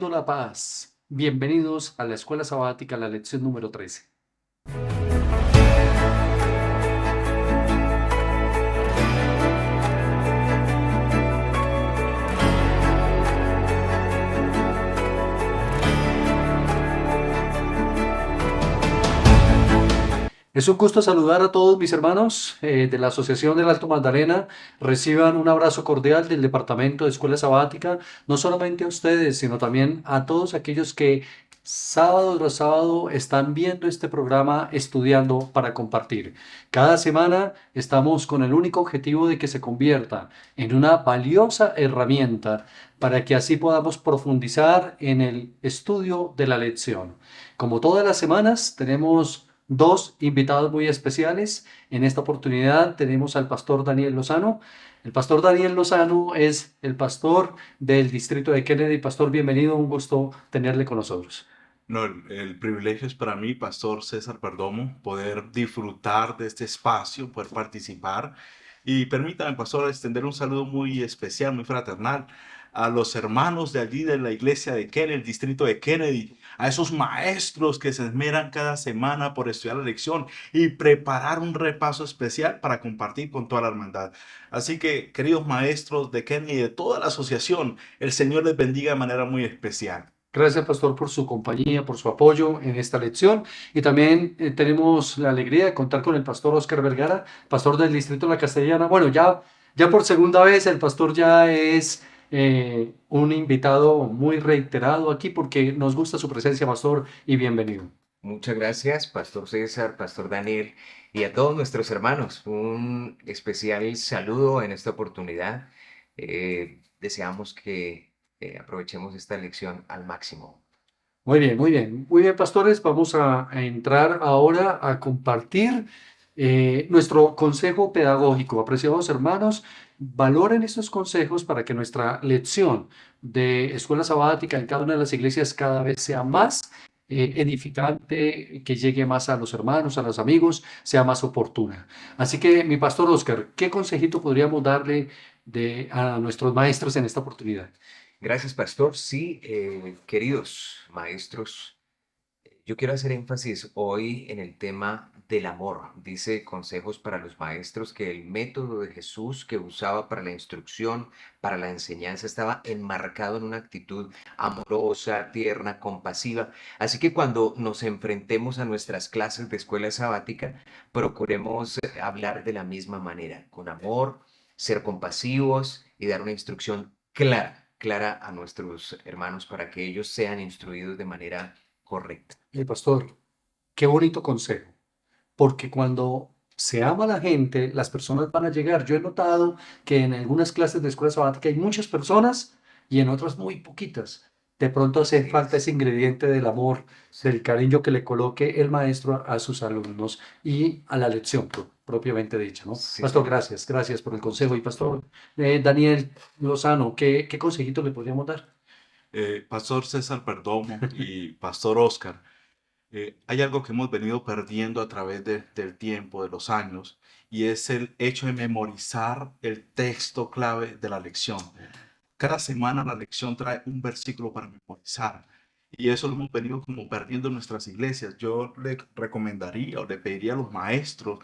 La Paz. Bienvenidos a la Escuela Sabática, la lección número 13. Es un gusto saludar a todos mis hermanos de la Asociación del Alto Magdalena. Reciban un abrazo cordial del Departamento de Escuela Sabática, no solamente a ustedes, sino también a todos aquellos que sábado tras sábado están viendo este programa estudiando para compartir. Cada semana estamos con el único objetivo de que se convierta en una valiosa herramienta para que así podamos profundizar en el estudio de la lección. Como todas las semanas, tenemos dos invitados muy especiales. En esta oportunidad tenemos al pastor Daniel Lozano. El pastor Daniel Lozano es el pastor del distrito de Kennedy. Pastor, bienvenido, un gusto tenerle con nosotros. No, el privilegio es para mí, Pastor César Perdomo, poder disfrutar de este espacio, poder participar. Y permítame, Pastor, extender un saludo muy especial, muy fraternal a los hermanos de allí de la iglesia de Kennedy, el distrito de Kennedy, a esos maestros que se esmeran cada semana por estudiar la lección y preparar un repaso especial para compartir con toda la hermandad. Así que, queridos maestros de Kennedy y de toda la asociación, el Señor les bendiga de manera muy especial. Gracias, pastor, por su compañía, por su apoyo en esta lección. Y también tenemos la alegría de contar con el pastor Oscar Vergara, pastor del distrito de La Castellana. Bueno, ya por segunda vez el pastor ya es un invitado muy reiterado aquí porque nos gusta su presencia, pastor, y bienvenido. Muchas gracias, Pastor César, Pastor Daniel y a todos nuestros hermanos. Un especial saludo en esta oportunidad. Deseamos que aprovechemos esta lección al máximo. Muy bien, muy bien. Muy bien, pastores, vamos a entrar ahora a compartir nuestro consejo pedagógico. Apreciados hermanos, valoren estos consejos para que nuestra lección de escuela sabática en cada una de las iglesias cada vez sea más edificante, que llegue más a los hermanos, a los amigos, sea más oportuna. Así que, mi pastor Oscar, ¿qué consejito podríamos darle a nuestros maestros en esta oportunidad? Gracias, Pastor. Sí, queridos maestros. Yo quiero hacer énfasis hoy en el tema del amor. Dice Consejos para los Maestros que el método de Jesús que usaba para la instrucción, para la enseñanza, estaba enmarcado en una actitud amorosa, tierna, compasiva. Así que cuando nos enfrentemos a nuestras clases de escuela sabática, procuremos hablar de la misma manera, con amor, ser compasivos y dar una instrucción clara a nuestros hermanos para que ellos sean instruidos de manera correcta. El pastor, qué bonito consejo, porque cuando se ama a la gente, las personas van a llegar. Yo he notado que en algunas clases de escuela sabática hay muchas personas y en otras muy poquitas. De pronto hace Así falta es. ese ingrediente del amor, del Sí, cariño que le coloque el maestro a sus alumnos y a la lección propiamente dicha, ¿no? sí, Pastor, señor. gracias por el consejo. Y pastor Daniel Lozano, ¿qué consejito le podríamos dar? Pastor César Perdomo y Pastor Oscar. Hay algo que hemos venido perdiendo a través del tiempo, de los años, y es el hecho de memorizar el texto clave de la lección. Cada semana la lección trae un versículo para memorizar, y eso lo hemos venido como perdiendo en nuestras iglesias. Yo le recomendaría o le pediría a los maestros,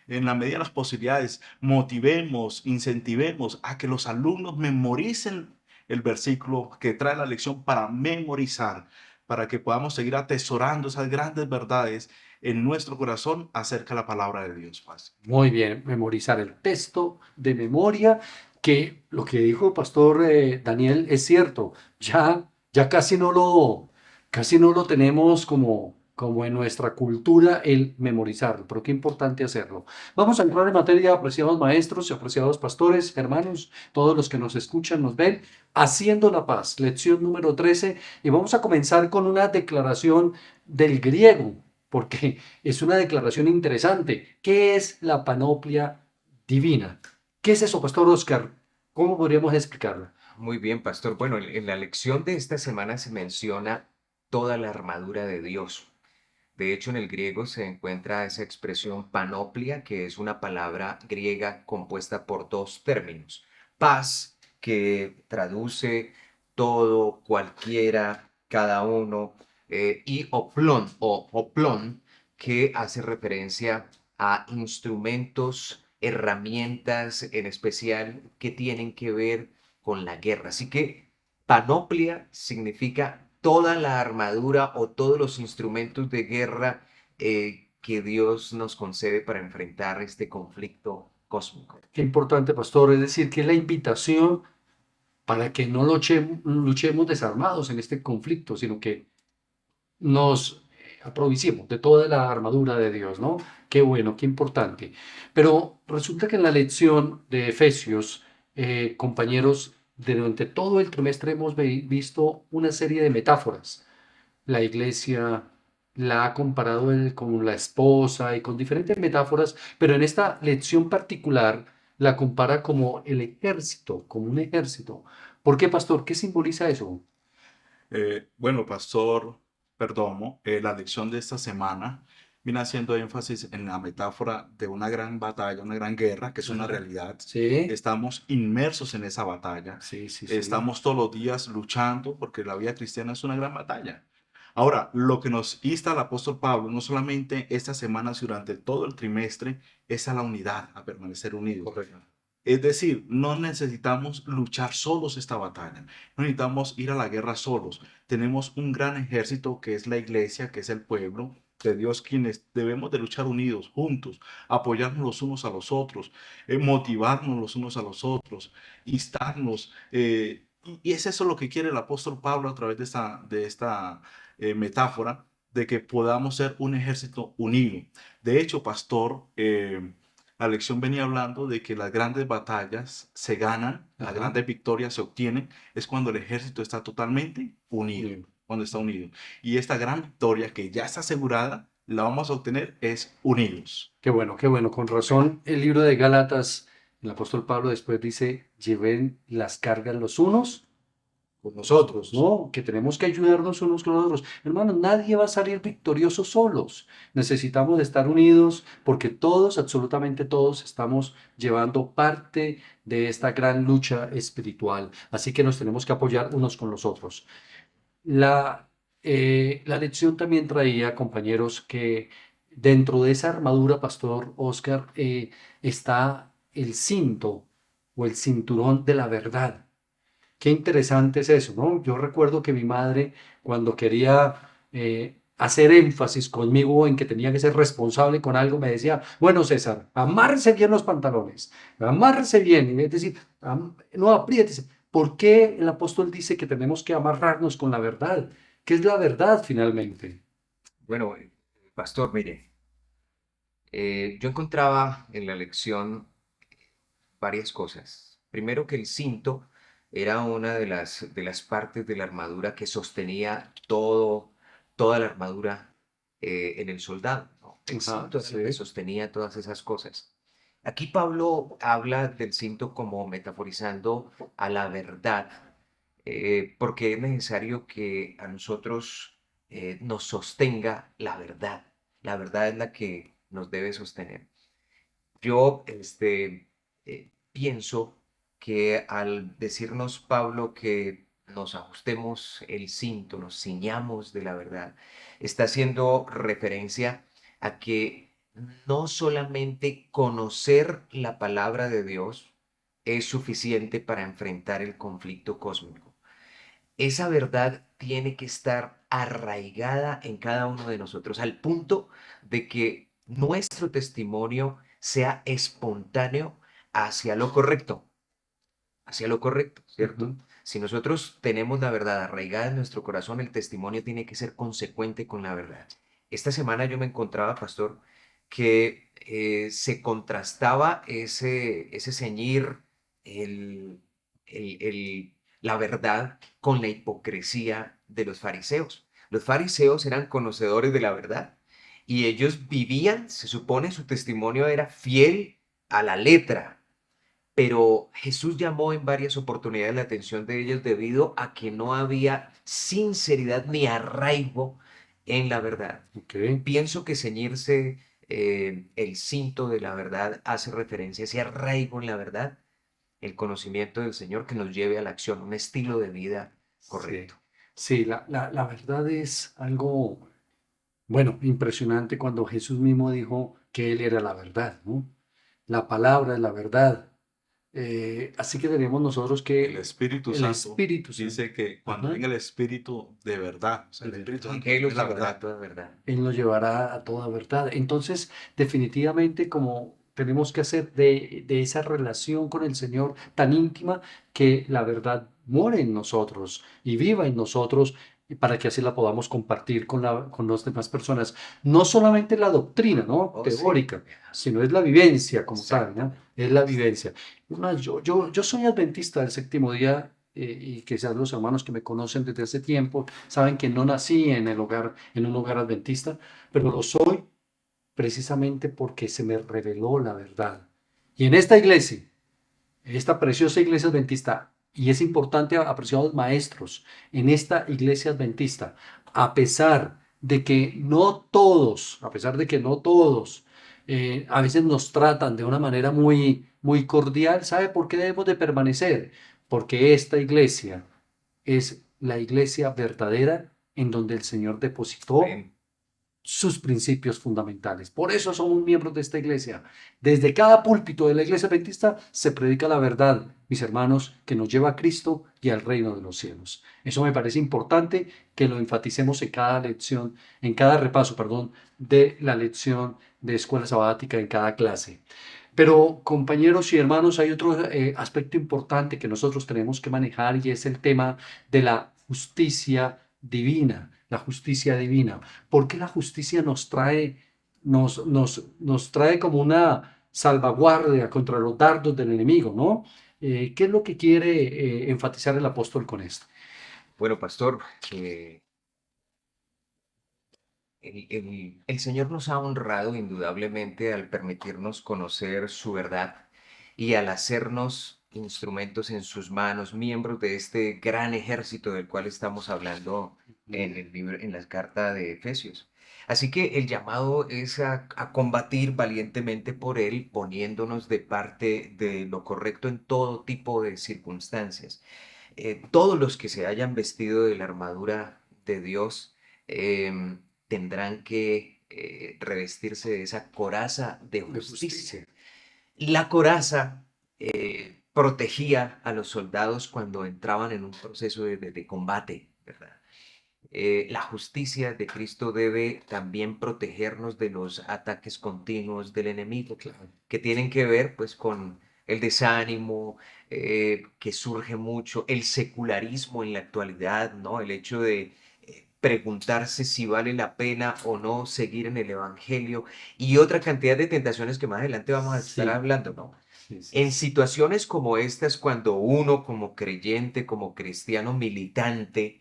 en la medida de las posibilidades, motivemos, incentivemos a que los alumnos memoricen el versículo que trae la lección para memorizar, para que podamos seguir atesorando esas grandes verdades en nuestro corazón acerca de la palabra de Dios, Paz. Muy bien, memorizar el texto de memoria, que lo que dijo el pastor Daniel es cierto, ya casi no lo tenemos como en nuestra cultura el memorizarlo, pero qué importante hacerlo. Vamos a entrar en materia, apreciados maestros y apreciados pastores, hermanos, todos los que nos escuchan, nos ven, haciendo la paz, lección número 13, y vamos a comenzar con una declaración del griego, porque es una declaración interesante. ¿Qué es la panoplia divina? ¿Qué es eso, Pastor Oscar? ¿Cómo podríamos explicarla? Muy bien, pastor. Bueno, en la lección de esta semana se menciona toda la armadura de Dios. De hecho, en el griego se encuentra esa expresión panoplia, que es una palabra griega compuesta por dos términos. Paz, que traduce todo, cualquiera, cada uno, y oplón o oplón, que hace referencia a instrumentos, herramientas en especial que tienen que ver con la guerra. Así que panoplia significa toda la armadura o todos los instrumentos de guerra que Dios nos concede para enfrentar este conflicto cósmico. Qué importante, pastor. Es decir, que es la invitación para que no luchemos desarmados en este conflicto, sino que nos aprovisemos de toda la armadura de Dios, ¿no? Qué bueno, qué importante. Pero resulta que en la lección de Efesios, compañeros, durante todo el trimestre hemos visto una serie de metáforas. La iglesia la ha comparado con la esposa y con diferentes metáforas, pero en esta lección particular la compara como el ejército, como un ejército. ¿Por qué, pastor? ¿Qué simboliza eso? Bueno, Pastor Perdomo, la lección de esta semana viene haciendo énfasis en la metáfora de una gran batalla, una gran guerra, que es una Ajá. realidad. Sí, Estamos inmersos en esa batalla. sí, sí, sí. Estamos todos los días luchando porque la vida cristiana es una gran batalla. Ahora, lo que nos insta el apóstol Pablo, no solamente estas semanas y durante todo el trimestre, es a la unidad, a permanecer unidos. Correcto. Es decir, no necesitamos luchar solos esta batalla, no necesitamos ir a la guerra solos. Tenemos un gran ejército que es la iglesia, que es el pueblo de Dios, quienes debemos de luchar unidos, juntos, apoyarnos los unos a los otros, motivarnos los unos a los otros, instarnos. Y es eso lo que quiere el apóstol Pablo a través de esta metáfora, de que podamos ser un ejército unido. De hecho, pastor, la lección venía hablando de que las grandes batallas se ganan, las Ajá. grandes victorias se obtienen, es cuando el ejército está totalmente unido, Bien. cuando está unido. Y esta gran victoria que ya está asegurada, la vamos a obtener es unidos. Qué bueno, qué bueno. Con razón, el libro de Gálatas, el apóstol Pablo después dice, lleven las cargas los unos con nosotros, ¿no? Que tenemos que ayudarnos unos con los otros. Hermanos, nadie va a salir victorioso solos. Necesitamos estar unidos porque todos, absolutamente todos, estamos llevando parte de esta gran lucha espiritual. Así que nos tenemos que apoyar unos con los otros. La lección también traía, compañeros, que dentro de esa armadura, Pastor Oscar, está el cinto o el cinturón de la verdad. Qué interesante es eso, ¿no? Yo recuerdo que mi madre, cuando quería hacer énfasis conmigo en que tenía que ser responsable con algo, me decía, bueno, César, amárrese bien los pantalones, amárrese bien, es decir, no apriétese. ¿Por qué el apóstol dice que tenemos que amarrarnos con la verdad? ¿Qué es la verdad finalmente? Bueno, pastor, mire, yo encontraba en la lección varias cosas. Primero que el cinto era una de las partes de la armadura que sostenía toda la armadura en el soldado, ¿no? El Ajá, cinto era lo que sí. sostenía todas esas cosas. Aquí Pablo habla del cinto como metaforizando a la verdad, porque es necesario que a nosotros nos sostenga la verdad. La verdad es la que nos debe sostener. Yo pienso que al decirnos Pablo que nos ajustemos el cinto, nos ciñamos de la verdad, está haciendo referencia a que no solamente conocer la palabra de Dios es suficiente para enfrentar el conflicto cósmico. Esa verdad tiene que estar arraigada en cada uno de nosotros, al punto de que nuestro testimonio sea espontáneo hacia lo correcto, ¿cierto? Ujú. Si nosotros tenemos la verdad arraigada en nuestro corazón, el testimonio tiene que ser consecuente con la verdad. Esta semana yo me encontraba, pastor, que se contrastaba ese ceñir, el, la verdad con la hipocresía de los fariseos. Los fariseos eran conocedores de la verdad y ellos vivían, se supone, su testimonio era fiel a la letra, pero Jesús llamó en varias oportunidades la atención de ellos debido a que no había sinceridad ni arraigo en la verdad. Ok. Pienso que ceñirse el cinto de la verdad hace referencia a ese arraigo en la verdad, el conocimiento del Señor que nos lleve a la acción, un estilo de vida Sí. correcto. Sí, la verdad es algo, bueno, impresionante cuando Jesús mismo dijo que Él era la verdad, ¿no? La palabra es la verdad. Así que tenemos nosotros El que Espíritu el Santo Espíritu Santo, dice que cuando ajá, venga el Espíritu de verdad, o sea, de el Espíritu verdad, Santo Él es los la llevará a verdad. toda verdad. Él nos llevará a toda verdad. Entonces, definitivamente, como tenemos que hacer de esa relación con el Señor tan íntima, que la verdad more en nosotros y viva en nosotros, y para que así la podamos compartir con las demás personas. No solamente la doctrina, ¿no? Oh, sí. Teórica, sino es la vivencia como tal, ¿no? Exactamente. Es la vivencia. Es más, yo soy adventista del séptimo día. Y quizás los hermanos que me conocen desde hace tiempo saben que no nací en el hogar, en un hogar adventista, pero lo soy precisamente porque se me reveló la verdad. Y en esta iglesia, esta preciosa iglesia adventista, y es importante, apreciados maestros, en esta iglesia adventista, a pesar de que no todos, a pesar de que no todos, a veces nos tratan de una manera muy cordial, ¿sabe por qué debemos de permanecer? Porque esta iglesia es la iglesia verdadera en donde el Señor depositó Amén. sus principios fundamentales. Por eso somos miembros de esta iglesia. Desde cada púlpito de la iglesia adventista se predica la verdad, mis hermanos, que nos lleva a Cristo y al reino de los cielos. Eso me parece importante que lo enfaticemos en cada lección, en cada repaso, perdón, de la lección de escuela sabática en cada clase. Pero compañeros y hermanos, hay otro aspecto importante que nosotros tenemos que manejar y es el tema de la justicia divina, la justicia divina. ¿Por qué la justicia nos trae como una salvaguardia contra los dardos del enemigo, ¿no? ¿Qué es lo que quiere enfatizar el apóstol con esto? Bueno, pastor, el Señor nos ha honrado indudablemente al permitirnos conocer su verdad y al hacernos instrumentos en sus manos, miembros de este gran ejército del cual estamos hablando en el libro, en la carta de Efesios. Así que el llamado es a combatir valientemente por él, poniéndonos de parte de lo correcto en todo tipo de circunstancias. Todos los que se hayan vestido de la armadura de Dios tendrán que revestirse de esa coraza de De justicia. justicia. La coraza protegía a los soldados cuando entraban en un proceso de combate, ¿verdad? La justicia de Cristo debe también protegernos de los ataques continuos del enemigo, Claro. que tienen que ver pues con el desánimo que surge mucho, el secularismo en la actualidad, ¿no? El hecho de preguntarse si vale la pena o no seguir en el Evangelio y otra cantidad de tentaciones que más adelante vamos a estar Sí, hablando, ¿no? sí, sí, En sí. situaciones como estas, cuando uno como creyente, como cristiano militante,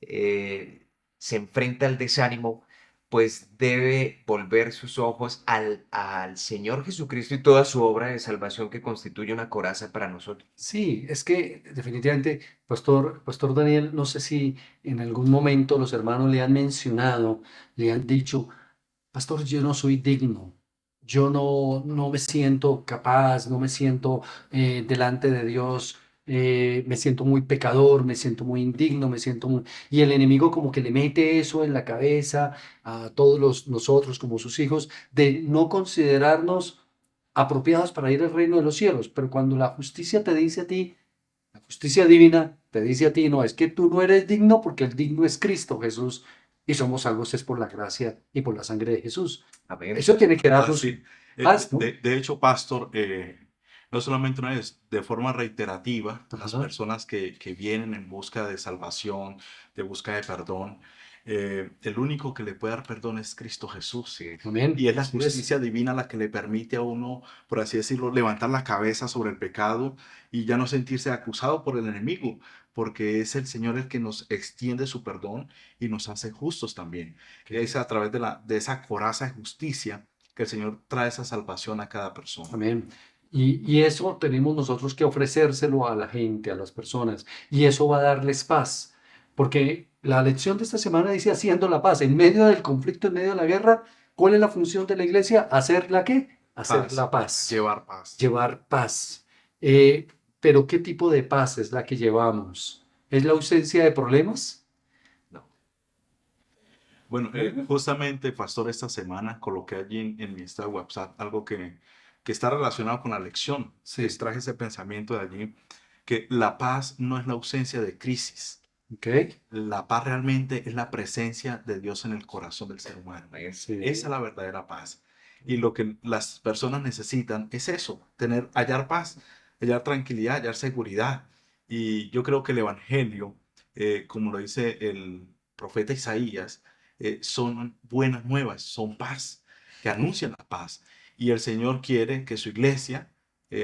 eh, se enfrenta al desánimo, pues debe volver sus ojos al Señor Jesucristo y toda su obra de salvación que constituye una coraza para nosotros. Sí, es que definitivamente, Pastor Daniel, no sé si en algún momento los hermanos le han mencionado, le han dicho, Pastor, yo no soy digno, yo no me siento capaz, no me siento delante de Dios, me siento muy pecador, me siento muy indigno, me siento muy... Y el enemigo como que le mete eso en la cabeza a todos nosotros como sus hijos, de no considerarnos apropiados para ir al reino de los cielos. Pero cuando la justicia te dice a ti, la justicia divina te dice a ti, no, es que tú no eres digno porque el digno es Cristo Jesús y somos salvos es por la gracia y por la sangre de Jesús. Amén. Eso tiene que darnos Así. paz, ¿no? De hecho, pastor, no solamente una vez, de forma reiterativa, las Ajá. personas que vienen en busca de salvación, de busca de perdón, el único que le puede dar perdón es Cristo Jesús. Sí. Amén. Y es la Así es. justicia divina la que le permite a uno, por así decirlo, levantar la cabeza sobre el pecado y ya no sentirse acusado por el enemigo, porque es el Señor el que nos extiende su perdón y nos hace justos también. Es a través de esa coraza de justicia que el Señor trae esa salvación a cada persona. Amén. Y eso tenemos nosotros que ofrecérselo a la gente, a las personas. Y eso va a darles paz. Porque la lección de esta semana dice haciendo la paz. En medio del conflicto, en medio de la guerra, ¿cuál es la función de la iglesia? ¿Hacer la qué? Hacer Paz, la paz. llevar paz. Llevar paz. Pero ¿qué tipo de paz es la que llevamos? ¿Es la ausencia de problemas? Bueno, justamente, pastor, esta semana coloqué allí en mi estado de WhatsApp algo que está relacionado con la lección. Sí, Extraje ese pensamiento de allí, que la paz no es la ausencia de crisis. ok, La paz realmente es la presencia de Dios en el corazón del ser humano. Esa es sí, la verdadera paz. Y lo que las personas necesitan es eso, hallar paz, hallar tranquilidad, hallar seguridad. Y yo creo que el Evangelio, como lo dice el profeta Isaías, son buenas nuevas, son paz, que anuncian la paz. Y el Señor quiere que su iglesia,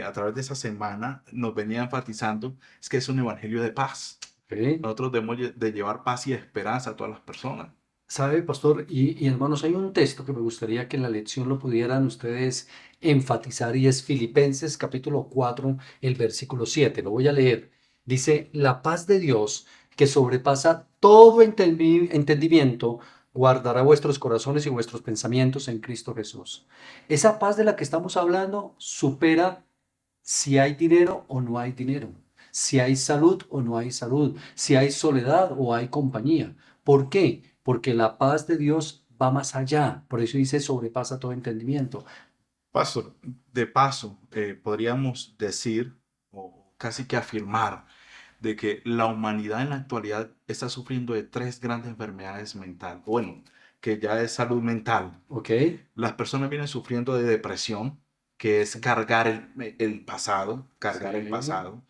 a través de esa semana, nos venía enfatizando, es que es un evangelio de paz. ok. Nosotros debemos de llevar paz y esperanza a todas las personas. ¿Sabe, pastor? Y hermanos, hay un texto que me gustaría que en la lección lo pudieran ustedes enfatizar y es Filipenses capítulo 4, el versículo 7. Lo voy a leer. Dice, la paz de Dios que sobrepasa todo entendimiento, guardará vuestros corazones y vuestros pensamientos en Cristo Jesús. Esa paz de la que estamos hablando supera si hay dinero o no hay dinero, si hay salud o no hay salud, si hay soledad o hay compañía. ¿Por qué? Porque la paz de Dios va más allá. Por eso dice sobrepasa todo entendimiento. Pastor, de paso, podríamos decir o casi que afirmar de que la humanidad en la actualidad está sufriendo de tres grandes enfermedades mentales. Bueno, que ya es salud mental. ¿Ok? Las personas vienen sufriendo de depresión, que es Sí. cargar el pasado, cargar el Sí. pasado.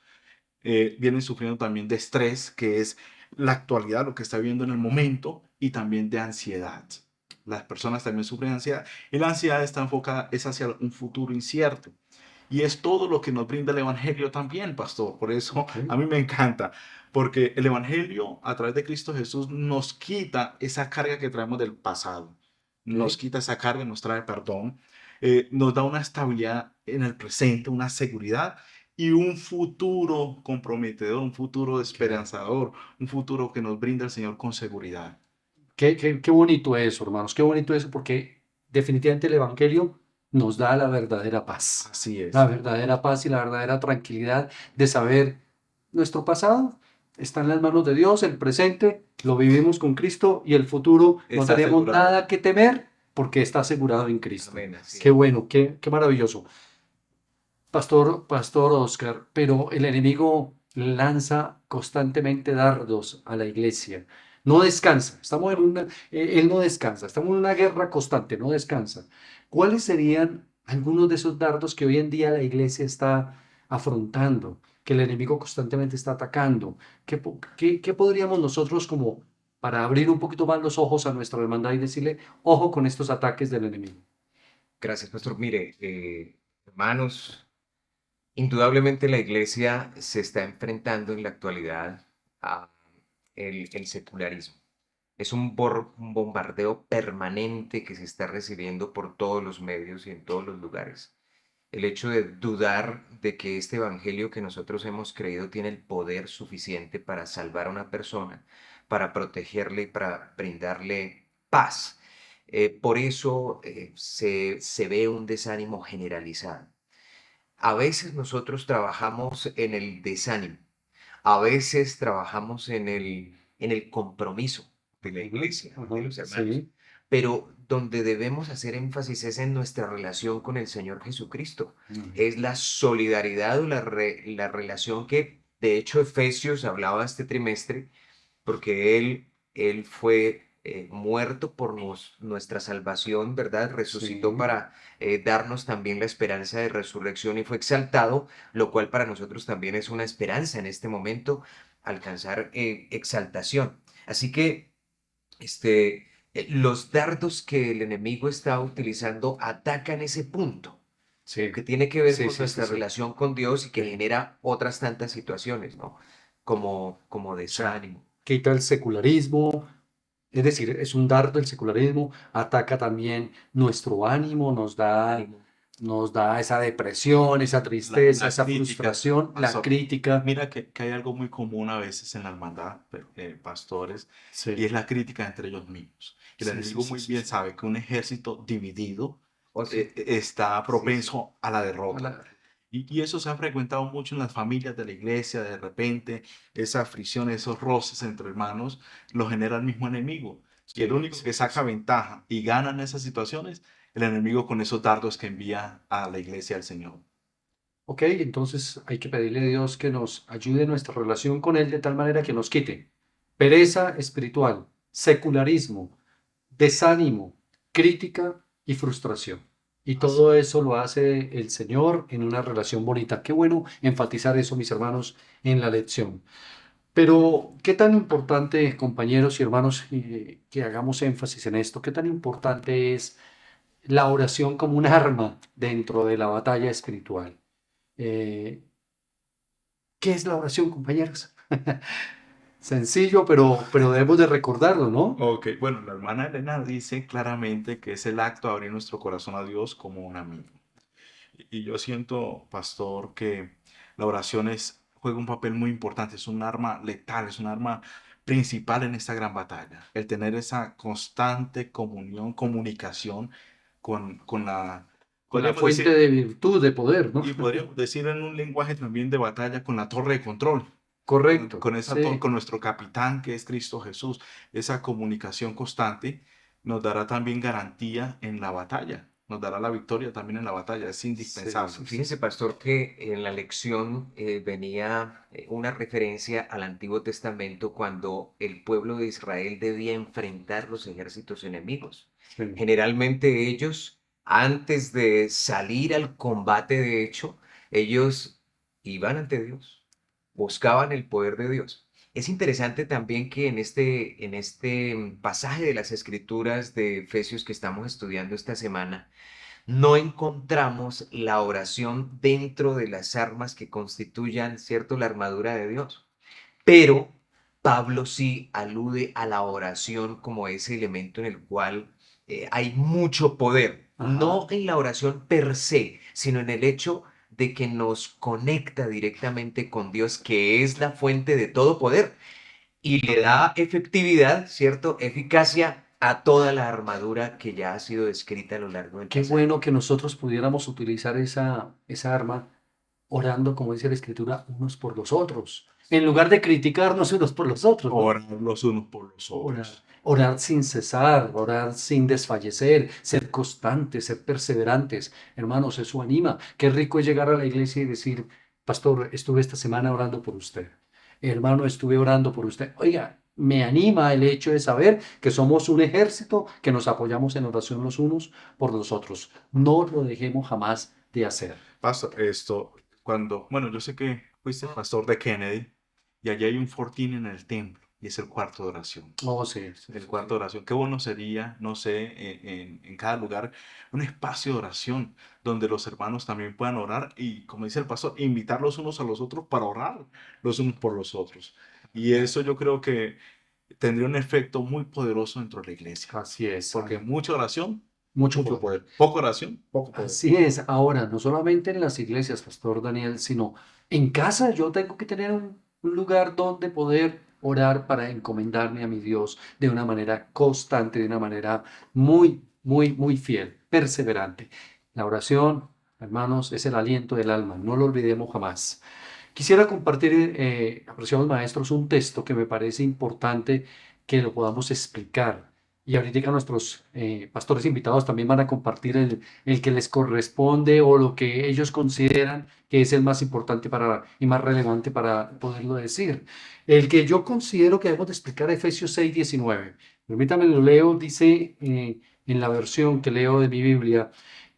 Vienen sufriendo también de estrés, que es la actualidad, lo que está viviendo en el momento, y también de ansiedad. Las personas también sufren de ansiedad y la ansiedad está enfocada es hacia un futuro incierto. Y es todo lo que nos brinda el Evangelio también, pastor. Por eso Ok. a mí me encanta, porque el Evangelio a través de Cristo Jesús nos quita esa carga que traemos del pasado. Nos Ok. quita esa carga, nos trae perdón, nos da una estabilidad en el presente, una seguridad y un futuro comprometedor, un futuro Ok. esperanzador, un futuro que nos brinda el Señor con seguridad. Qué bonito eso, hermanos. Qué bonito eso porque definitivamente el Evangelio nos da la verdadera paz. Así La es. verdadera paz y la verdadera tranquilidad de saber nuestro pasado está en las manos de Dios, el presente lo vivimos con Cristo y el futuro no Está tenemos asegurado. nada que temer porque está asegurado en Cristo. Amén, así Qué es. bueno, qué maravilloso. Pastor Oscar, pero el enemigo lanza constantemente dardos a la iglesia. No descansa, él no descansa, estamos en una guerra constante, no descansa. ¿Cuáles serían algunos de esos dardos que hoy en día la iglesia está afrontando, que el enemigo constantemente está atacando? ¿Qué podríamos nosotros como para abrir un poquito más los ojos a nuestra hermandad y decirle, ojo con estos ataques del enemigo? Gracias, pastor. Mire, hermanos, indudablemente la iglesia se está enfrentando en la actualidad a el secularismo. Es un bombardeo permanente que se está recibiendo por todos los medios y en todos los lugares. El hecho de dudar de que este evangelio que nosotros hemos creído tiene el poder suficiente para salvar a una persona, para protegerle y para brindarle paz. Por eso se ve un desánimo generalizado. A veces nosotros trabajamos en el desánimo, a veces trabajamos en el compromiso de la Ujú, iglesia, de ujú, los hermanos, sí, pero donde debemos hacer énfasis es en nuestra relación con el Señor Jesucristo. ujú, Es la solidaridad o la relación que, de hecho, Efesios hablaba este trimestre, porque Él fue muerto por nuestra salvación, ¿verdad? Resucitó sí. para darnos también la esperanza de resurrección y fue exaltado, lo cual para nosotros también es una esperanza en este momento, alcanzar exaltación. Así que los dardos que el enemigo está utilizando atacan ese punto Sí, que tiene que ver sí, con sí, sí, nuestra sí. relación con Dios y que Sí. genera otras tantas situaciones, ¿no? Como O sea, desánimo. quita el secularismo, es decir, es un dardo el secularismo, ataca también nuestro ánimo, Ánimo. nos da esa depresión, esa tristeza, La esa crítica, frustración, la pastor, crítica. mira que hay algo muy común a veces en la hermandad, pastores, y Sí, es la crítica entre ellos mismos. El sí, sí, enemigo sí, muy sí, bien sí. sabe que un ejército dividido Oh, sí, está sí, sí. propenso a la A derrota. la- Y eso se ha frecuentado mucho en las familias de la iglesia, de repente esa fricción, esos roces entre hermanos, lo genera el mismo enemigo. Y el único que saca ventaja y gana en esas situaciones, el enemigo con esos dardos que envía a la iglesia del Señor. Ok, entonces hay que pedirle a Dios que nos ayude en nuestra relación con Él de tal manera que nos quite pereza espiritual, secularismo, desánimo, crítica y frustración. Y Así. todo eso lo hace el Señor en una relación bonita. Qué bueno enfatizar eso, mis hermanos, en la lección. Pero, ¿qué tan importante, compañeros y hermanos, que hagamos énfasis en esto? ¿Qué tan importante es la oración como un arma dentro de la batalla espiritual? Eh, ¿Qué es la oración, compañeros? Sencillo, pero debemos de recordarlo, ¿no? Ok, bueno, la hermana Elena dice claramente que es el acto de abrir nuestro corazón a Dios como un amigo. Y yo siento, pastor, que la oración juega un papel muy importante, es un arma letal, es un arma principal en esta gran batalla. El tener esa constante comunión, comunicación con la, Con la podríamos fuente decir, de virtud, de poder, ¿no? y podríamos decir en un lenguaje también de batalla, con la torre de control, Correcto, con sí. nuestro capitán que es Cristo Jesús. Esa comunicación constante nos dará también garantía en la batalla, nos dará la victoria también en la batalla, es Sí, indispensable. sí, sí. Fíjese, pastor, que en la lección venía una referencia al Antiguo Testamento cuando el pueblo de Israel debía enfrentar los ejércitos enemigos. Sí. Generalmente ellos, antes de salir al combate, de hecho, ellos iban ante Dios, buscaban el poder de Dios. Es interesante también que en este pasaje de las Escrituras de Efesios que estamos estudiando esta semana, no encontramos la oración dentro de las armas que constituyan, ¿cierto?, la armadura de Dios. Pero Pablo sí alude a la oración como ese elemento en el cual hay mucho poder, Ajá. no en la oración per se, sino en el hecho de que nos conecta directamente con Dios, que es la fuente de todo poder y le da efectividad, ¿cierto? Eficacia a toda la armadura que ya ha sido descrita a lo largo del Qué pasaje. bueno que nosotros pudiéramos utilizar esa arma orando, como dice la Escritura, unos por los otros, en lugar de criticarnos unos por los otros, ¿no? Orar los unos por los Orar, otros. orar sin cesar, orar sin desfallecer, ser constantes, ser perseverantes. Hermanos, eso anima. Qué rico es llegar a la iglesia y decir, pastor, estuve esta semana orando por usted. Hermano, estuve orando por usted. Oiga, me anima el hecho de saber que somos un ejército, que nos apoyamos en oración los unos por los otros. No lo dejemos jamás de hacer. Pastor, bueno, yo sé que fuiste pastor de Kennedy y allí hay un fortín en el templo y es el cuarto de oración. Oh, sí, sí, El sí, cuarto sí. de oración. Qué bueno sería, no sé, en cada lugar, un espacio de oración donde los hermanos también puedan orar y, como dice el pastor, invitar los unos a los otros para orar los unos por los otros. Y eso yo creo que tendría un efecto muy poderoso dentro de la iglesia. Así es. Porque mucha oración, Mucho mucho poder. poder. Poca oración, poco poder. Así es. Ahora, no solamente en las iglesias, Pastor Daniel, sino en casa yo tengo que tener un lugar donde poder orar para encomendarme a mi Dios de una manera constante, de una manera muy, muy, muy fiel, perseverante. La oración, hermanos, es el aliento del alma, no lo olvidemos jamás. Quisiera compartir, apreciados maestros, un texto que me parece importante que lo podamos explicar. Y ahorita nuestros pastores invitados también van a compartir el que les corresponde o lo que ellos consideran que es el más importante para, y más relevante para poderlo decir. El que yo considero que debemos de explicar Efesios 6:19. Permítame lo leo, dice en la versión que leo de mi Biblia,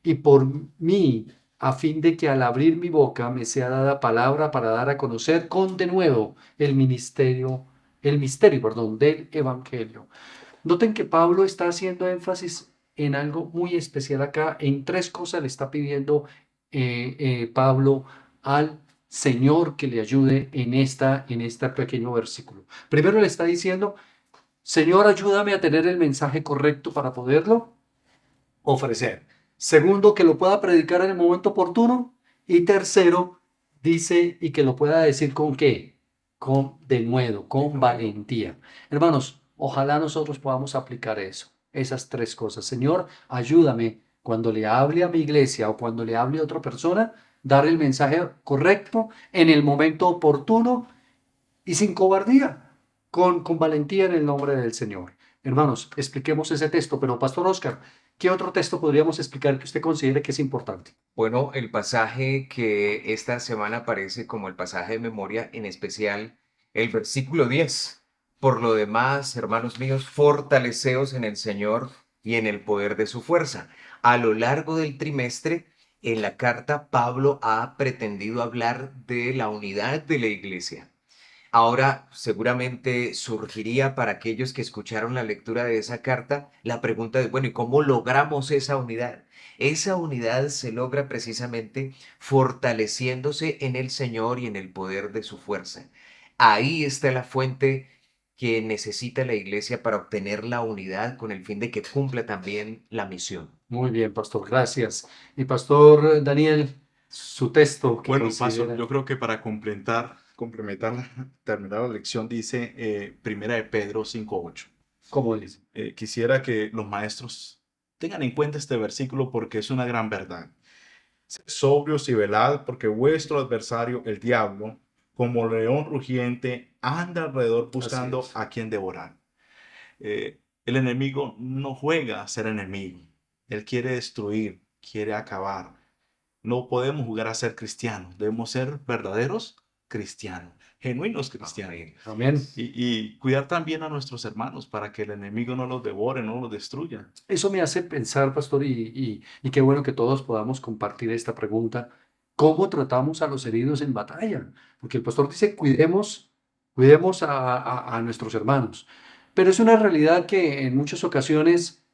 y por mí a fin de que al abrir mi boca me sea dada palabra para dar a conocer con denuedo el misterio, perdón, del Evangelio. Noten que Pablo está haciendo énfasis en algo muy especial acá, en tres cosas le está pidiendo Pablo al Señor que le ayude en este pequeño versículo. Primero le está diciendo, Señor, ayúdame a tener el mensaje correcto para poderlo ofrecer. Segundo, que lo pueda predicar en el momento oportuno. Y tercero, dice, y que lo pueda decir con qué, con denuedo, con valentía. Hermanos, ojalá nosotros podamos aplicar eso, esas tres cosas. Señor, ayúdame cuando le hable a mi iglesia o cuando le hable a otra persona, dar el mensaje correcto en el momento oportuno y sin cobardía, con valentía en el nombre del Señor. Hermanos, expliquemos ese texto, pero Pastor Oscar, ¿qué otro texto podríamos explicar que usted considere que es importante? Bueno, el pasaje que esta semana aparece como el pasaje de memoria, en especial el versículo 10. Por lo demás, hermanos míos, fortaleceos en el Señor y en el poder de su fuerza. A lo largo del trimestre, en la carta, Pablo ha pretendido hablar de la unidad de la iglesia. Ahora, seguramente surgiría para aquellos que escucharon la lectura de esa carta la pregunta de, bueno, ¿y cómo logramos esa unidad? Esa unidad se logra precisamente fortaleciéndose en el Señor y en el poder de su fuerza. Ahí está la fuente que necesita la iglesia para obtener la unidad con el fin de que cumpla también la misión. Muy bien, Pastor, gracias. Y Pastor Daniel, su texto que Bueno, Pastor, considera, yo creo que para complementar, terminar la lección, dice Primera de Pedro 5:8. ¿cómo dice? Quisiera que los maestros tengan en cuenta este versículo porque es una gran verdad. Sed sobrios y velad, porque vuestro adversario, el diablo, como león rugiente, anda alrededor Así buscando es. a quien devorar. El enemigo no juega a ser enemigo. Él quiere destruir, quiere acabar. No podemos jugar a ser cristianos. Debemos ser verdaderos cristianos, genuinos cristianos. Amén. Amén. Y cuidar también a nuestros hermanos para que el enemigo no los devore, no los destruya. Eso me hace pensar, Pastor, y qué bueno que todos podamos compartir esta pregunta. ¿Cómo tratamos a los heridos en batalla? Porque el pastor dice, cuidemos a nuestros hermanos. Pero es una realidad que en muchas ocasiones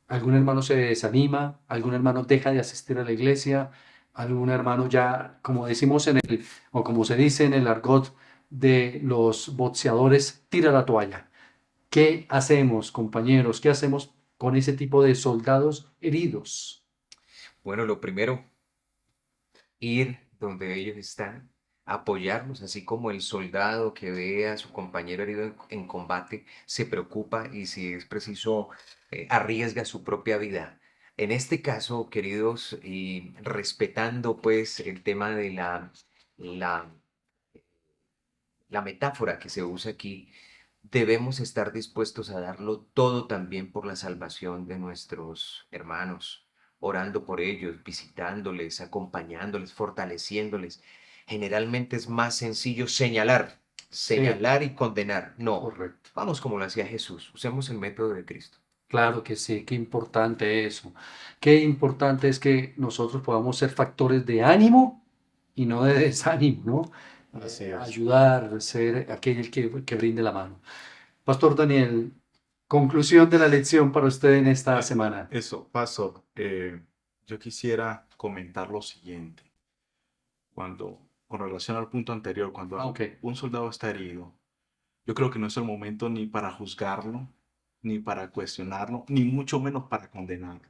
algún hermano se desanima, algún hermano deja de asistir a la iglesia, algún hermano ya, como decimos o como se dice en el argot de los boxeadores, tira la toalla. ¿Qué hacemos, compañeros? ¿Qué hacemos con ese tipo de soldados heridos? Bueno, lo primero, ir donde ellos están, apoyarlos, así como el soldado que ve a su compañero herido en combate se preocupa y si es preciso arriesga su propia vida. En este caso, queridos, y respetando pues el tema de la, la metáfora que se usa aquí, debemos estar dispuestos a darlo todo también por la salvación de nuestros hermanos, orando por ellos, visitándoles, acompañándoles, fortaleciéndoles. Generalmente es más sencillo señalar, Sí, señalar y condenar. No, correcto. vamos como lo hacía Jesús, usemos el método de Cristo. Claro que sí, qué importante eso. Qué importante es que nosotros podamos ser factores de ánimo y no de desánimo, ¿no? Así es. Ayudar, ser aquel que brinde la mano. Pastor Daniel, conclusión de la lección para usted en esta semana. Eso, Pastor, yo quisiera comentar lo siguiente. Con relación al punto anterior, cuando Ok, un soldado está herido, yo creo que no es el momento ni para juzgarlo, ni para cuestionarlo, ni mucho menos para condenarlo.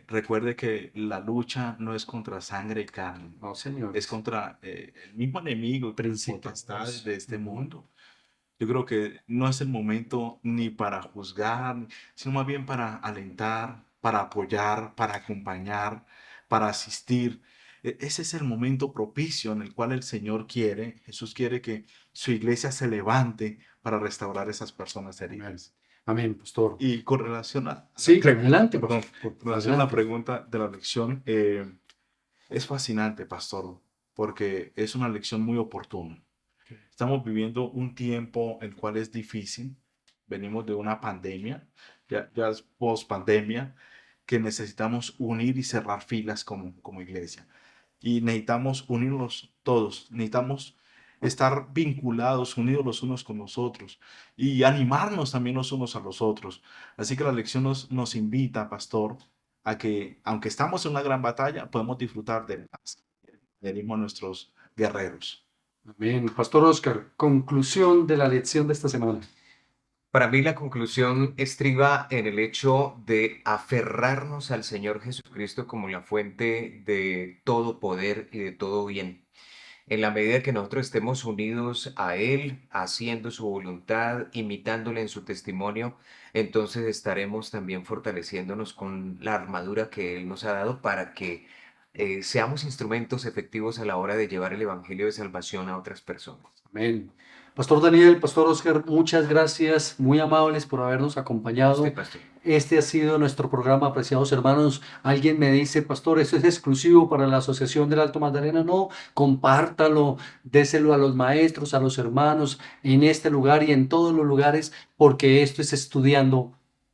Recuerde que la lucha no es contra sangre y carne, no, es señores. contra el mismo enemigo, las potestades Principados. de este Ujú. mundo. Yo creo que no es el momento ni para juzgar, sino más bien para alentar, para apoyar, para acompañar, para asistir. Ese es el momento propicio en el cual el Señor quiere, Jesús quiere que su iglesia se levante para restaurar esas personas Amén. heridas. Amén, pastor. Y con relación a la Sí, adelante, perdón, con relación a la adelante. pregunta de la lección, es fascinante, pastor, porque es una lección muy oportuna. Estamos viviendo un tiempo el cual es difícil. Venimos de una pandemia, ya es post pandemia, que necesitamos unir y cerrar filas como iglesia. Y necesitamos unirnos todos, necesitamos estar vinculados, unidos los unos con los otros y animarnos también los unos a los otros. Así que la lección nos invita, pastor, a que aunque estamos en una gran batalla, podemos disfrutar de paz. Venimos nuestros guerreros. Amén. Pastor Oscar, conclusión de la lección de esta semana. Para mí la conclusión estriba en el hecho de aferrarnos al Señor Jesucristo como la fuente de todo poder y de todo bien. En la medida que nosotros estemos unidos a Él, haciendo su voluntad, imitándole en su testimonio, entonces estaremos también fortaleciéndonos con la armadura que Él nos ha dado para que seamos instrumentos efectivos a la hora de llevar el Evangelio de salvación a otras personas. Amén. Pastor Daniel, Pastor Oscar, muchas gracias, muy amables por habernos acompañado. Usted, pastor. Este ha sido nuestro programa, apreciados hermanos. Alguien me dice, pastor, ¿eso es exclusivo para la Asociación del Alto Magdalena? No, compártalo, déselo a los maestros, a los hermanos, en este lugar y en todos los lugares, porque esto es estudiando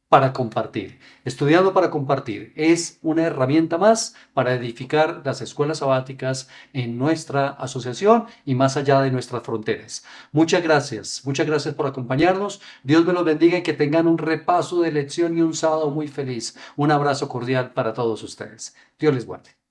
para compartir. Estudiando para compartir es una herramienta más para edificar las escuelas sabáticas en nuestra asociación y más allá de nuestras fronteras. Muchas gracias por acompañarnos. Dios me los bendiga y que tengan un repaso de lección y un sábado muy feliz. Un abrazo cordial para todos ustedes. Dios les guarde.